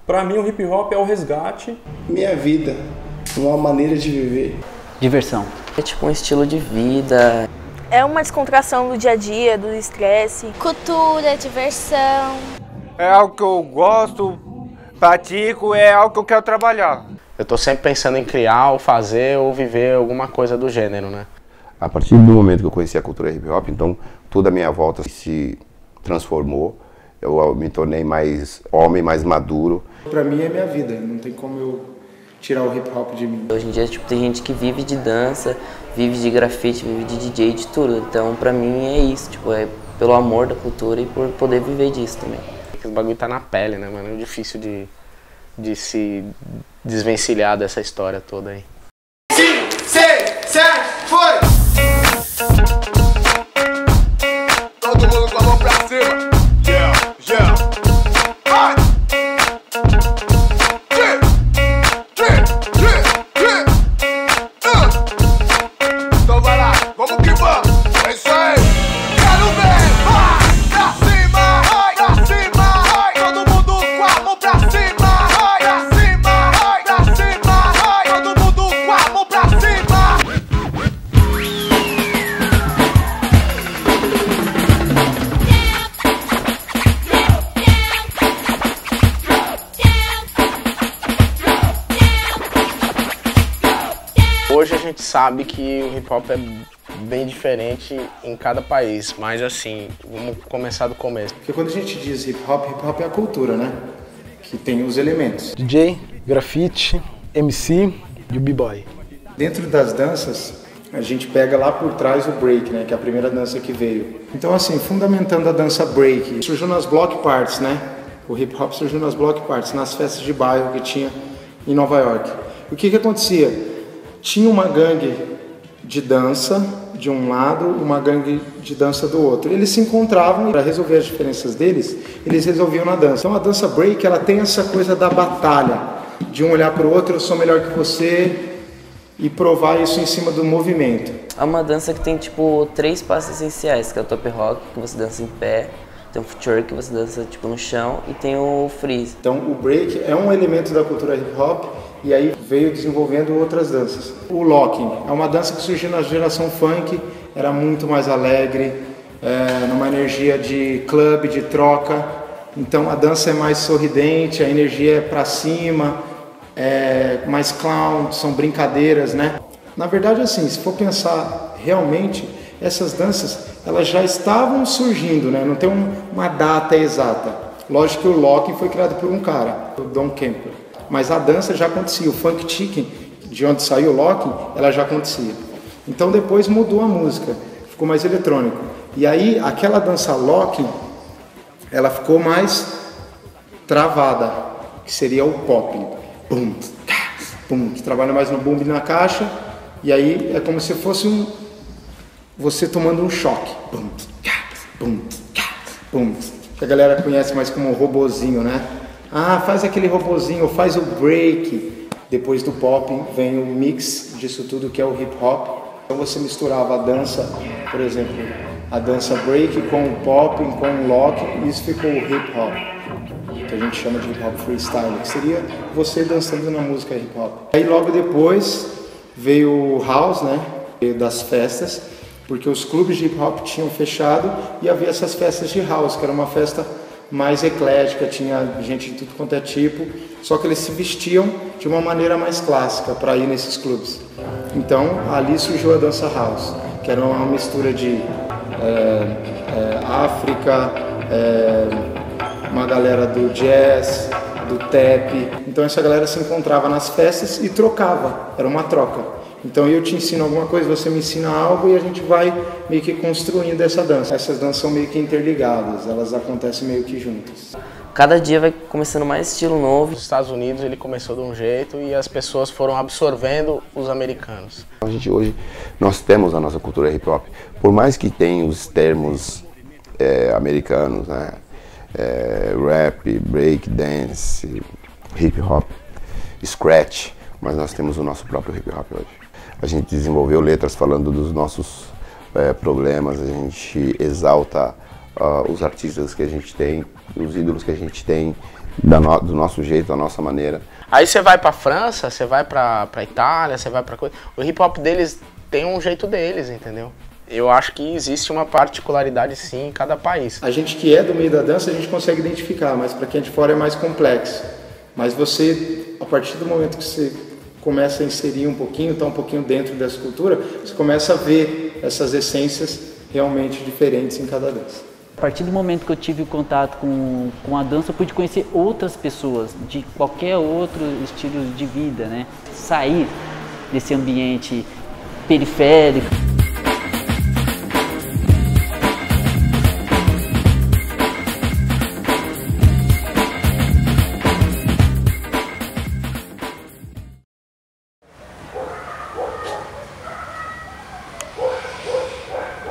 Pra mim o hip hop é o resgate. Minha vida, uma maneira de viver. Diversão. É tipo um estilo de vida. É uma descontração do dia a dia, do estresse. Cultura, diversão. É algo que eu gosto, pratico, é algo que eu quero trabalhar. Eu tô sempre pensando em criar, ou fazer, ou viver alguma coisa do gênero, né? A partir do momento que eu conheci a cultura hip hop, então toda a minha volta se transformou. Eu me tornei mais homem, mais maduro. Pra mim é minha vida, não tem como eu tirar o hip hop de mim. Hoje em dia, tipo, tem gente que vive de dança, vive de grafite, vive de DJ, de tudo. Então, pra mim é isso, tipo, é pelo amor da cultura e por poder viver disso também. Esse bagulho tá na pele, né, mano? É difícil de se desvencilhar dessa história toda aí. 5, 6, 7, foi! Todo mundo com a mão pra cima. Yeah, yeah. Vai! Então vai lá, vamos que vamos. É isso aí. Quero ver, vai! Pra cima, vai! Pra cima, vai! Todo mundo com a mão pra cima, vai! Pra cima, vai! Pra cima, vai! Todo mundo com a mão pra cima. Hoje a gente sabe que o hip hop é bem diferente em cada país, mas assim, vamos começar do começo. Porque quando a gente diz hip hop é a cultura, né? Que tem os elementos. DJ, grafite, MC e o b-boy. Dentro das danças, a gente pega lá por trás o break, né? Que é a primeira dança que veio. Então assim, fundamentando a dança break, surgiu nas block parties, né? O hip hop surgiu nas block parties, nas festas de bairro que tinha em Nova York. O que acontecia? Tinha uma gangue de dança de um lado, uma gangue de dança do outro. Eles se encontravam e para resolver as diferenças deles, eles resolviam na dança. Então a dança break, ela tem essa coisa da batalha, de um olhar para o outro, eu sou melhor que você, e provar isso em cima do movimento. É uma dança que tem, tipo, 3 passos essenciais, que é o top rock, que você dança em pé, tem o footwork, que você dança, tipo, no chão, e tem o freeze. Então o break é um elemento da cultura hip hop, e aí veio desenvolvendo outras danças. O locking é uma dança que surgiu na geração funk, era muito mais alegre, numa energia de clube, de troca. Então a dança é mais sorridente, a energia é pra cima, mais clown, são brincadeiras, né? Na verdade, assim, se for pensar realmente, essas danças, elas já estavam surgindo, né? Não tem uma data exata. Lógico que o locking foi criado por um cara, o Don Campbell. Mas a dança já acontecia, o funk chicken, de onde saiu o locking, ela já acontecia. Então depois mudou a música, ficou mais eletrônico. E aí aquela dança locking, ela ficou mais travada, que seria o pop. Bum, bum, que trabalha mais no bumbo e na caixa. E aí é como se fosse você tomando um choque. Bum, bum, bum, que a galera conhece mais como robozinho, né? Ah, faz aquele robozinho, faz o break. Depois do pop vem o mix disso tudo que é o hip hop. Então você misturava a dança, por exemplo, a dança break com o pop, com o lock, e isso ficou o hip hop, que a gente chama de hip hop freestyle, que seria você dançando na música hip hop. Aí logo depois veio o house, né? Veio das festas, porque os clubes de hip hop tinham fechado e havia essas festas de house, que era uma festa mais eclética, tinha gente de tudo quanto é tipo, só que eles se vestiam de uma maneira mais clássica para ir nesses clubes. Então ali surgiu a dança house, que era uma mistura de África, uma galera do jazz, do tap. Então essa galera se encontrava nas festas e trocava, era uma troca. Então eu te ensino alguma coisa, você me ensina algo e a gente vai meio que construindo essa dança. Essas danças são meio que interligadas, elas acontecem meio que juntas. Cada dia vai começando mais estilo novo. Nos Estados Unidos ele começou de um jeito e as pessoas foram absorvendo os americanos. A gente hoje, nós temos a nossa cultura hip hop, por mais que tenha os termos americanos, né? Rap, break, dance, hip hop, scratch, mas nós temos o nosso próprio hip hop hoje. A gente desenvolveu letras falando dos nossos problemas, a gente exalta os artistas que a gente tem, os ídolos que a gente tem, do nosso jeito, da nossa maneira. Aí você vai pra França, você vai pra Itália, você vai pra coisa. O hip hop deles tem um jeito deles, entendeu? Eu acho que existe uma particularidade sim em cada país. A gente que é do meio da dança, a gente consegue identificar, mas para quem é de fora é mais complexo. Mas você, a partir do momento que você começa a inserir um pouquinho, tá um pouquinho dentro dessa cultura, você começa a ver essas essências realmente diferentes em cada dança. A partir do momento que eu tive o contato com a dança, eu pude conhecer outras pessoas de qualquer outro estilo de vida, né? Sair desse ambiente periférico.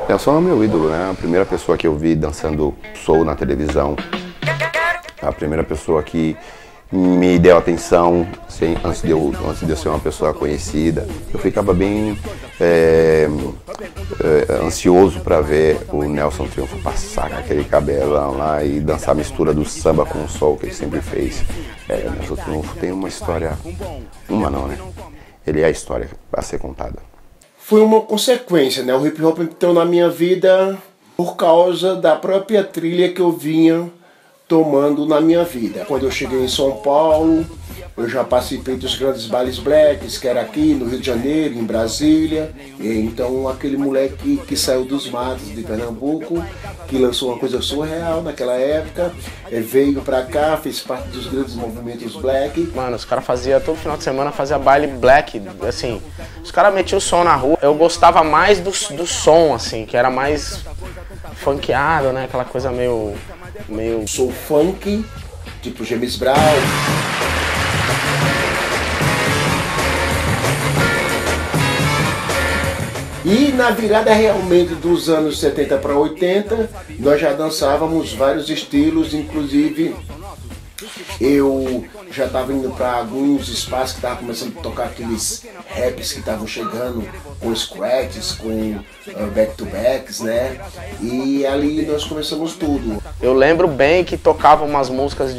Nelson é meu ídolo, né? A primeira pessoa que eu vi dançando soul na televisão, a primeira pessoa que me deu atenção antes de eu ser uma pessoa conhecida. Eu ficava bem ansioso para ver o Nelson Triunfo passar com aquele cabelão lá e dançar a mistura do samba com o soul que ele sempre fez. O Nelson Triunfo tem uma história, uma não, né? Ele é a história a ser contada. Foi uma consequência, né? O hip hop entrou na minha vida por causa da própria trilha que eu vinha tomando na minha vida. Quando eu cheguei em São Paulo, eu já participei dos grandes bailes blacks, que era aqui no Rio de Janeiro, em Brasília. E então aquele moleque que saiu dos matos de Pernambuco, que lançou uma coisa surreal naquela época, veio pra cá, fez parte dos grandes movimentos black. Mano, os caras faziam, todo final de semana fazia baile black, assim, os caras metiam o som na rua. Eu gostava mais do som, assim, que era mais funkeado, né, aquela coisa meio... Soul funk, tipo James Brown. E na virada realmente dos anos 70 para 80, nós já dançávamos vários estilos, inclusive eu já estava indo para alguns espaços que estavam começando a tocar aqueles raps que estavam chegando com scratches, com back-to-backs, né? E ali nós começamos tudo. Eu lembro bem que tocava umas músicas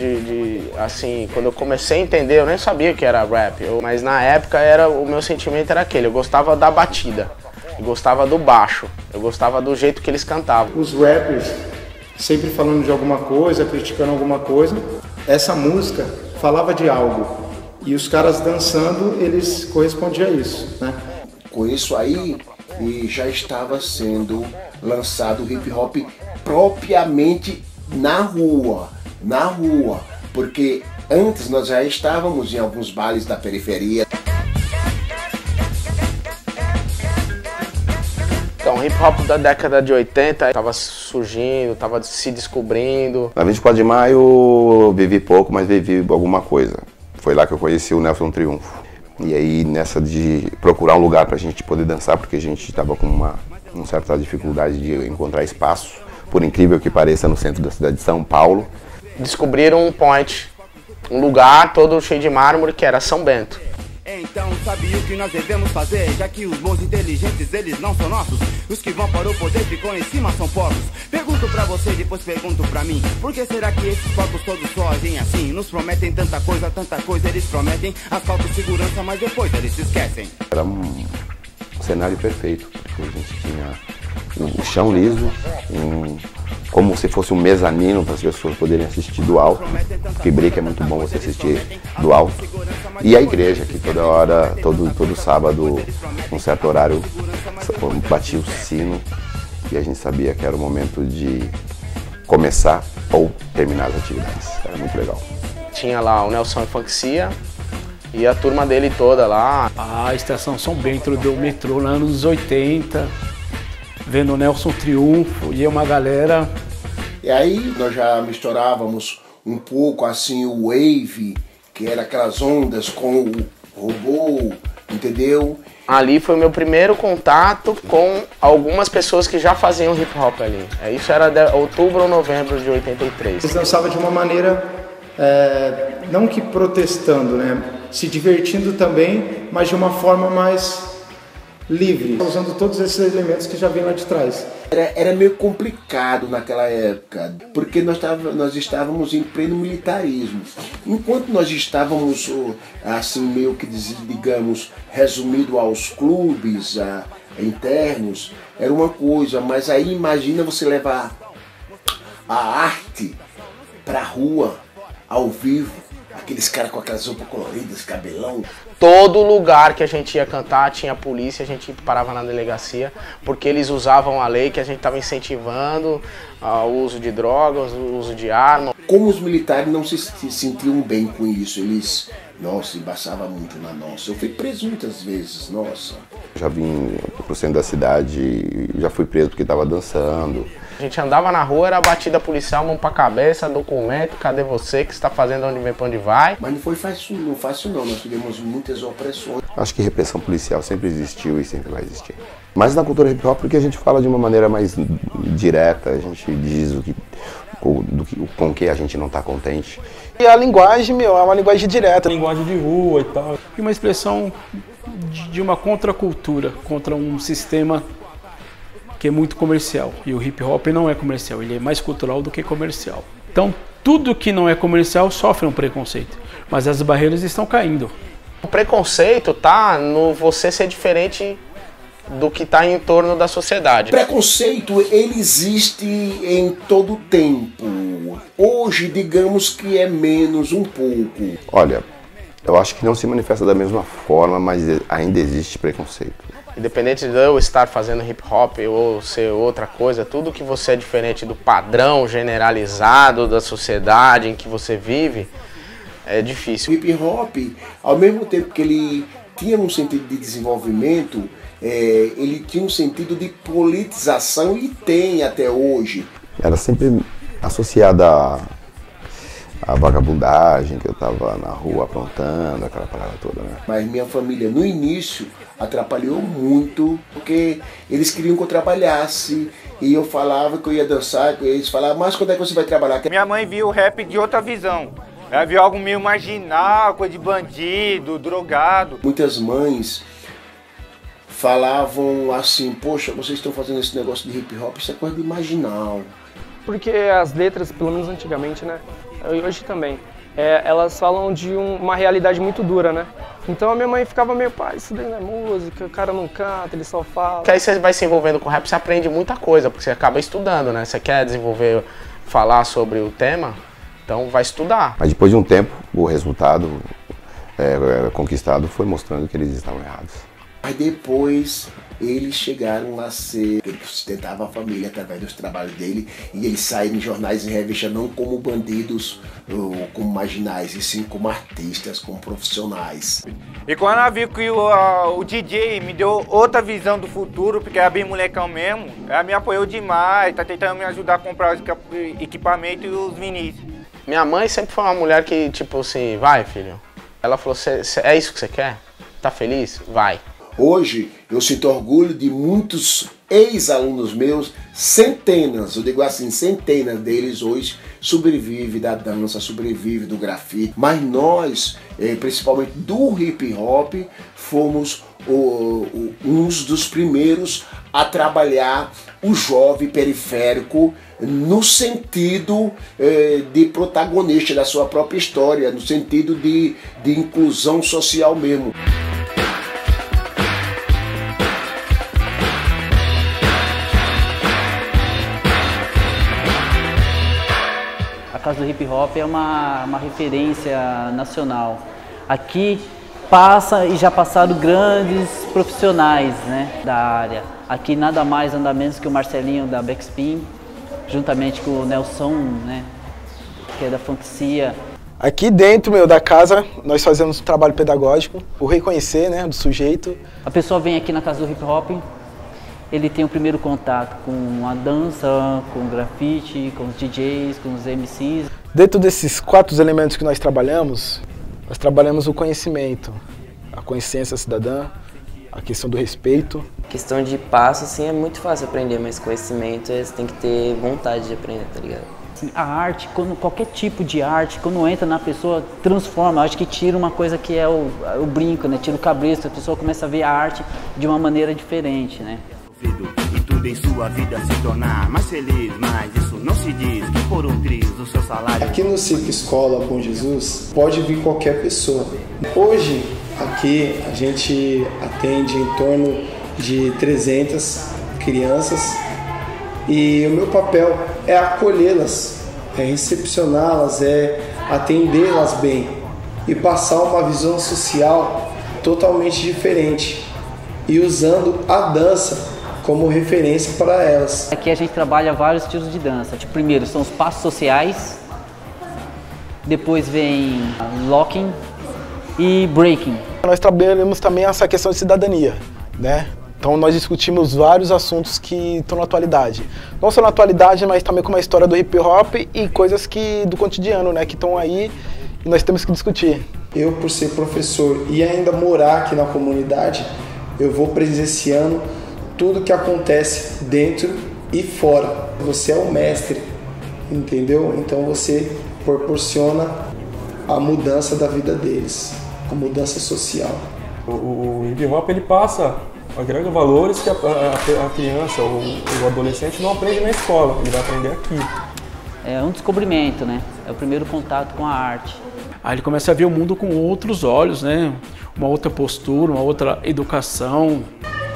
assim, quando eu comecei a entender, eu nem sabia o que era rap, mas na época o meu sentimento era aquele, eu gostava da batida, eu gostava do baixo, eu gostava do jeito que eles cantavam. Os rappers sempre falando de alguma coisa, criticando alguma coisa, essa música falava de algo e os caras dançando, eles correspondiam a isso, né? Com isso aí, já estava sendo lançado o hip hop propriamente na rua, porque antes nós já estávamos em alguns bailes da periferia. Então, o hip hop da década de 80 estava surgindo, estava se descobrindo. Na 24 de maio vivi pouco, mas vivi alguma coisa. Foi lá que eu conheci o Nelson Triunfo. E aí nessa de procurar um lugar pra gente poder dançar, porque a gente estava com uma certa dificuldade de encontrar espaço, por incrível que pareça, no centro da cidade de São Paulo. Descobriram um point, um lugar todo cheio de mármore que era São Bento. Então sabe o que nós devemos fazer, já que os bons inteligentes eles não são nossos. Os que vão para o poder ficam em cima são povos. Pergunto pra você, depois pergunto pra mim, por que será que esses povos todos só agem assim? Nos prometem tanta coisa eles prometem asfalto e segurança, mas depois eles se esquecem. Era um cenário perfeito, porque a gente tinha o chão liso, como se fosse um mezanino para as pessoas poderem assistir do alto, porque break é muito bom você assistir do alto. E a igreja, que toda hora, todo sábado, num certo horário, batia o sino e a gente sabia que era o momento de começar ou terminar as atividades. Era muito legal. Tinha lá o Nelson Infanxia e a turma dele toda lá. A estação São Bento do metrô nos anos 80, vendo o Nelson Triunfo e uma galera. E aí nós já misturávamos um pouco assim o wave, que era aquelas ondas com o robô, entendeu? Ali foi o meu primeiro contato com algumas pessoas que já faziam hip hop ali. Isso era de outubro ou novembro de 83. Eles dançavam de uma maneira, não que protestando, né? Se divertindo também, mas de uma forma mais livre, usando todos esses elementos que já vêm lá de trás. Era meio complicado naquela época, porque nós estávamos em pleno militarismo. Enquanto nós estávamos, assim, meio que, digamos, resumido aos clubes internos, era uma coisa, mas aí imagina você levar a arte pra rua, ao vivo, aqueles caras com aquelas roupas coloridas, cabelão. Todo lugar que a gente ia cantar tinha polícia, a gente parava na delegacia, porque eles usavam a lei que a gente estava incentivando o uso de drogas, o uso de arma. Como os militares não se sentiam bem com isso, eles, nossa, embaçava muito na nossa. Eu fui preso muitas vezes, nossa. Já vim pro centro da cidade, já fui preso porque estava dançando. A gente andava na rua, era batida policial, mão pra cabeça, documento, cadê você, que está fazendo, onde vem, pra onde vai. Mas não foi fácil não, nós tivemos muitas opressões. Acho que repressão policial sempre existiu e sempre vai existir. Mas na cultura hip hop porque a gente fala de uma maneira mais direta, a gente diz com que a gente não está contente. E a linguagem, é uma linguagem direta, linguagem de rua e tal. E uma expressão de uma contracultura, contra um sistema que é muito comercial. E o hip hop não é comercial, ele é mais cultural do que comercial. Então, tudo que não é comercial sofre um preconceito, mas as barreiras estão caindo. O preconceito tá no você ser diferente do que está em torno da sociedade. O preconceito, ele existe em todo tempo. Hoje, digamos que é menos um pouco. Olha, eu acho que não se manifesta da mesma forma, mas ainda existe preconceito. Independente de eu estar fazendo hip hop ou ser outra coisa, tudo que você é diferente do padrão generalizado da sociedade em que você vive, é difícil. O hip hop, ao mesmo tempo que ele tinha um sentido de desenvolvimento, ele tinha um sentido de politização e tem até hoje. Era sempre associada a vagabundagem, que eu tava na rua aprontando, aquela parada toda, né? Mas minha família, no início, atrapalhou muito, porque eles queriam que eu trabalhasse, e eu falava que eu ia dançar, e eles falavam, mas quando é que você vai trabalhar? Minha mãe viu o rap de outra visão. Ela viu algo meio marginal, coisa de bandido, drogado. Muitas mães falavam assim, poxa, vocês estão fazendo esse negócio de hip hop, isso é coisa de marginal. Porque as letras, pelo menos antigamente, né, hoje também, elas falam de uma realidade muito dura, né? Então a minha mãe ficava meio, pai, isso daí não é música, o cara não canta, ele só fala. Porque aí você vai se envolvendo com rap, você aprende muita coisa, porque você acaba estudando, né? Você quer desenvolver, falar sobre o tema, então vai estudar. Mas depois de um tempo, o resultado conquistado foi mostrando que eles estavam errados. Mas depois eles chegaram a ser, ele sustentava a família através dos trabalhos dele, e eles saíram em jornais e revistas não como bandidos ou como marginais, e sim como artistas, como profissionais. E quando ela viu que o DJ me deu outra visão do futuro, porque era bem molecão mesmo, ela me apoiou demais, tá tentando me ajudar a comprar os equipamentos e os vinis. Minha mãe sempre foi uma mulher que, tipo assim, vai filho. Ela falou, é isso que você quer? Tá feliz? Vai. Hoje eu sinto orgulho de muitos ex-alunos meus, centenas, eu digo assim, centenas deles hoje sobrevivem da dança, sobrevivem do grafite. Mas nós, principalmente do hip hop, fomos uns dos primeiros a trabalhar o jovem periférico no sentido de protagonista da sua própria história, no sentido de inclusão social mesmo. A Casa do Hip Hop é uma referência nacional. Aqui passa e já passaram grandes profissionais, né, da área. Aqui nada mais, nada menos que o Marcelinho da Backspin, juntamente com o Nelson, né, que é da Funkcia. Aqui dentro, da casa, nós fazemos um trabalho pedagógico, o reconhecer, né, do sujeito. A pessoa vem aqui na Casa do Hip Hop, ele tem o primeiro contato com a dança, com o grafite, com os DJs, com os MCs. Dentro desses 4 elementos que nós trabalhamos o conhecimento, a consciência cidadã, a questão do respeito. A questão de passo, assim, é muito fácil aprender, mas conhecimento, você tem que ter vontade de aprender, tá ligado? Assim, a arte, qualquer tipo de arte, quando entra na pessoa, transforma. Acho que tira uma coisa que é o brinco, né? Tira o cabresto, a pessoa começa a ver a arte de uma maneira diferente, né? E tudo em sua vida se tornar mais feliz, mas isso não se diz que por um triz o seu salário... Aqui no Circo Escola Bom Jesus pode vir qualquer pessoa. Hoje aqui a gente atende em torno de 300 crianças e o meu papel é acolhê-las, é recepcioná-las, é atendê-las bem e passar uma visão social totalmente diferente e usando a dança como referência para elas. Aqui a gente trabalha vários estilos de dança. Primeiro são os passos sociais, depois vem locking e breaking. Nós trabalhamos também essa questão de cidadania, né? Então nós discutimos vários assuntos que estão na atualidade. Não só na atualidade, mas também como a história do hip hop e coisas do cotidiano, né? Que estão aí e nós temos que discutir. Eu, por ser professor e ainda morar aqui na comunidade, eu vou presenciando tudo que acontece dentro e fora. Você é o mestre, entendeu? Então você proporciona a mudança da vida deles, a mudança social. O hip hop ele passa, agrega valores que a criança ou o adolescente não aprende na escola, ele vai aprender aqui. É um descobrimento, né? É o primeiro contato com a arte. Aí ele começa a ver o mundo com outros olhos, né? Uma outra postura, uma outra educação.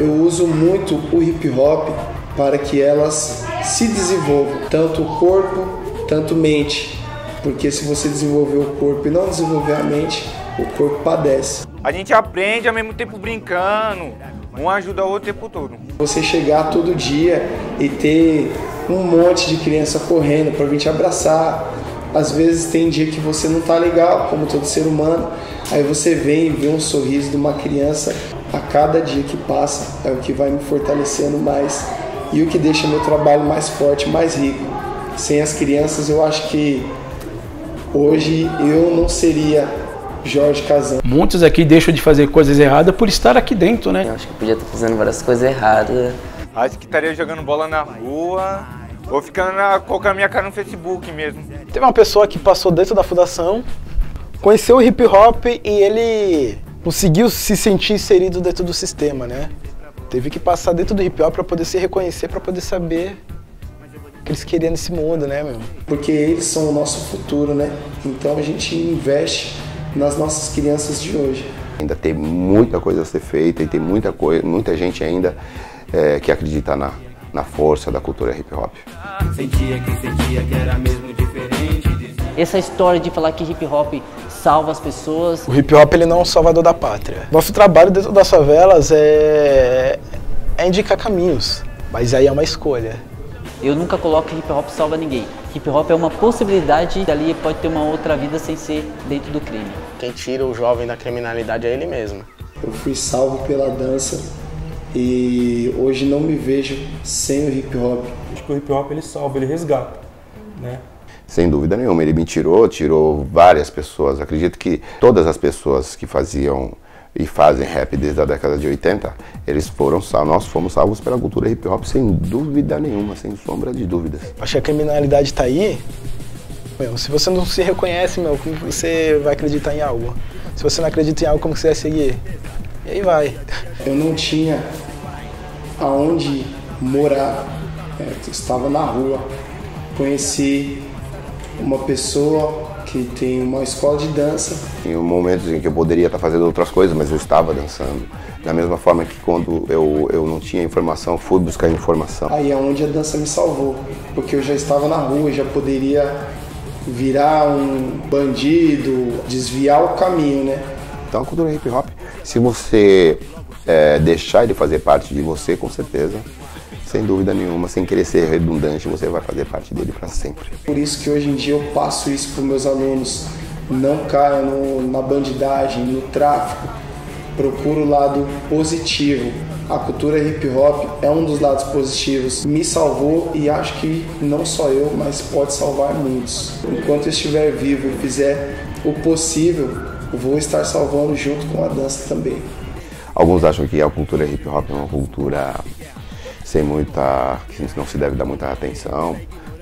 Eu uso muito o hip hop para que elas se desenvolvam, tanto o corpo, tanto mente. Porque se você desenvolver o corpo e não desenvolver a mente, o corpo padece. A gente aprende ao mesmo tempo brincando, um ajuda o outro o tempo todo. Você chegar todo dia e ter um monte de criança correndo para vir te abraçar. Às vezes tem dia que você não tá legal, como todo ser humano. Aí você vem e vê um sorriso de uma criança a cada dia que passa. É o que vai me fortalecendo mais e o que deixa meu trabalho mais forte, mais rico. Sem as crianças eu acho que hoje eu não seria Jorge Kazan. Muitos aqui deixam de fazer coisas erradas por estar aqui dentro, né? Eu acho que podia estar fazendo várias coisas erradas. Acho que estaria jogando bola na rua ou ficando colocando a minha cara no Facebook mesmo. Teve uma pessoa que passou dentro da fundação, conheceu o hip hop e ele conseguiu se sentir inserido dentro do sistema, né? Teve que passar dentro do hip hop para poder se reconhecer, para poder saber o que eles queriam nesse mundo, né, meu? Porque eles são o nosso futuro, né? Então a gente investe nas nossas crianças de hoje. Ainda tem muita coisa a ser feita e tem muita gente ainda que acredita na força da cultura hip hop. Sentia que era mesmo diferente. Essa história de falar que hip hop salva as pessoas. O hip hop ele não é um salvador da pátria. Nosso trabalho dentro das favelas é indicar caminhos, mas aí é uma escolha. Eu nunca coloco que hip hop salva ninguém. Hip hop é uma possibilidade, dali pode ter uma outra vida sem ser dentro do crime. Quem tira o jovem da criminalidade é ele mesmo. Eu fui salvo pela dança e hoje não me vejo sem o hip hop. Acho que o hip hop ele salva, ele resgata, né? Sem dúvida nenhuma, ele me tirou várias pessoas. Acredito que todas as pessoas que faziam e fazem rap desde a década de 80, eles foram salvos, nós fomos salvos pela cultura hip hop sem dúvida nenhuma, sem sombra de dúvidas. Acho que a criminalidade está aí, meu, se você não se reconhece, meu, como você vai acreditar em algo? Se você não acredita em algo, como você vai seguir? E aí vai. Eu não tinha aonde morar, estava na rua, conheci uma pessoa que tem uma escola de dança. Em momentos em que eu poderia estar fazendo outras coisas, mas eu estava dançando. Da mesma forma que quando eu não tinha informação, fui buscar informação. Aí é onde a dança me salvou, porque eu já estava na rua, já poderia virar um bandido, desviar o caminho, né? Então a cultura hip hop, se você deixar ele fazer parte de você, com certeza, sem dúvida nenhuma, sem querer ser redundante, você vai fazer parte dele para sempre. Por isso que hoje em dia eu passo isso para os meus alunos. Não caiam na bandidagem, no tráfico. Procura o lado positivo. A cultura hip hop é um dos lados positivos. Me salvou e acho que não só eu, mas pode salvar muitos. Enquanto eu estiver vivo e fizer o possível, eu vou estar salvando junto com a dança também. Alguns acham que a cultura hip hop é uma cultura que não se deve dar muita atenção,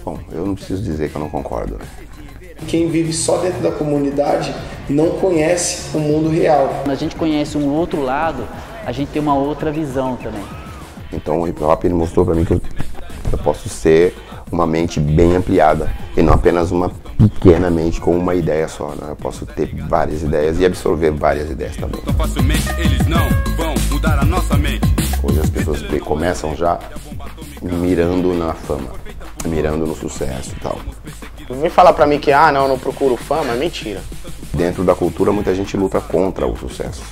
Bom, eu não preciso dizer que eu não concordo, né? Quem vive só dentro da comunidade não conhece o mundo real. Quando a gente conhece um outro lado, a gente tem uma outra visão também. Então o hip hop ele mostrou para mim que eu posso ser uma mente bem ampliada e não apenas uma pequena mente com uma ideia só, né? Eu posso ter várias ideias e absorver várias ideias também. Eles não vão mudar a nossa mente. Hoje as pessoas começam já mirando na fama, mirando no sucesso e tal. Não vem falar pra mim que, não, eu não procuro fama, é mentira. Dentro da cultura muita gente luta contra o sucesso,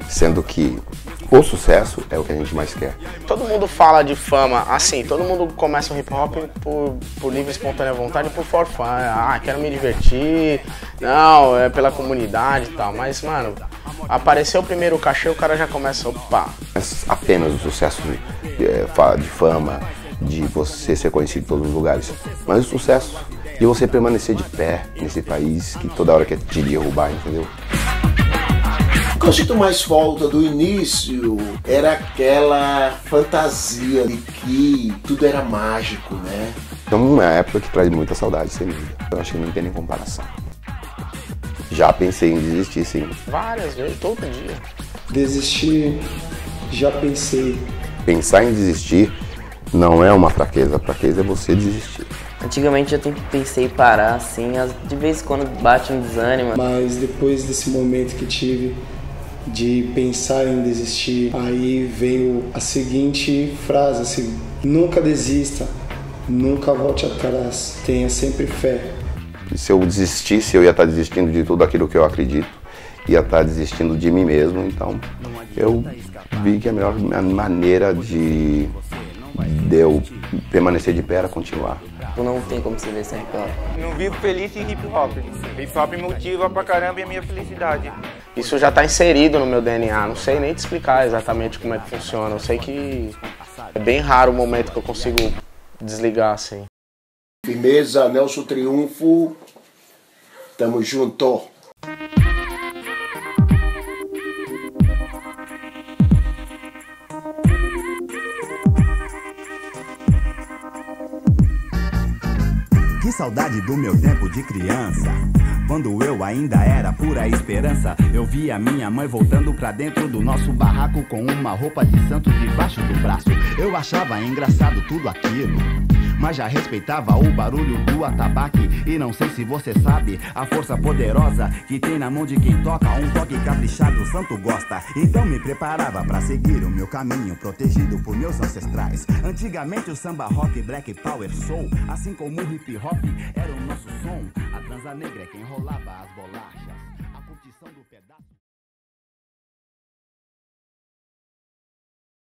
sendo que o sucesso é o que a gente mais quer. Todo mundo fala de fama, assim, todo mundo começa o hip hop por livre e espontânea vontade, por for fun. Quero me divertir, não, é pela comunidade e tal. Mas, mano, apareceu o primeiro cachê, o cara já começa, opa. Apenas o sucesso de fama, de você ser conhecido em todos os lugares, mas o sucesso de você permanecer de pé nesse país que toda hora quer te derrubar, entendeu? O que eu sinto mais falta do início era aquela fantasia de que tudo era mágico, né? É uma época que traz muita saudade, sem dúvida. Eu acho que não tem nem comparação. Já pensei em desistir, sim. Várias vezes, todo dia. Desistir, já pensei. Pensar em desistir não é uma fraqueza. A fraqueza é você desistir. Antigamente eu pensei em parar, assim, de vez em quando bate um desânimo. Mas depois desse momento que tive de pensar em desistir, aí veio a seguinte frase, assim: nunca desista, nunca volte atrás, tenha sempre fé. E se eu desistisse, eu ia estar desistindo de tudo aquilo que eu acredito, ia estar desistindo de mim mesmo, então eu vi que a melhor maneira de eu permanecer de pé era continuar. Não tem como se ver sem hip hop. Não vivo feliz sem hip hop. Hip hop motiva pra caramba a minha felicidade. Isso já tá inserido no meu DNA, não sei nem te explicar exatamente como é que funciona. Eu sei que é bem raro o momento que eu consigo desligar assim. Firmeza, Nelson Triunfo, tamo junto. Que saudade do meu tempo de criança, quando eu ainda era pura esperança. Eu via minha mãe voltando pra dentro do nosso barraco com uma roupa de santo debaixo do braço. Eu achava engraçado tudo aquilo, mas já respeitava o barulho do atabaque. E não sei se você sabe a força poderosa que tem na mão de quem toca. Um toque caprichado o santo gosta. Então me preparava pra seguir o meu caminho, protegido por meus ancestrais. Antigamente o samba rock, black power soul, assim como o hip hop era o nosso som. A transa negra é quem rolava as bolachas.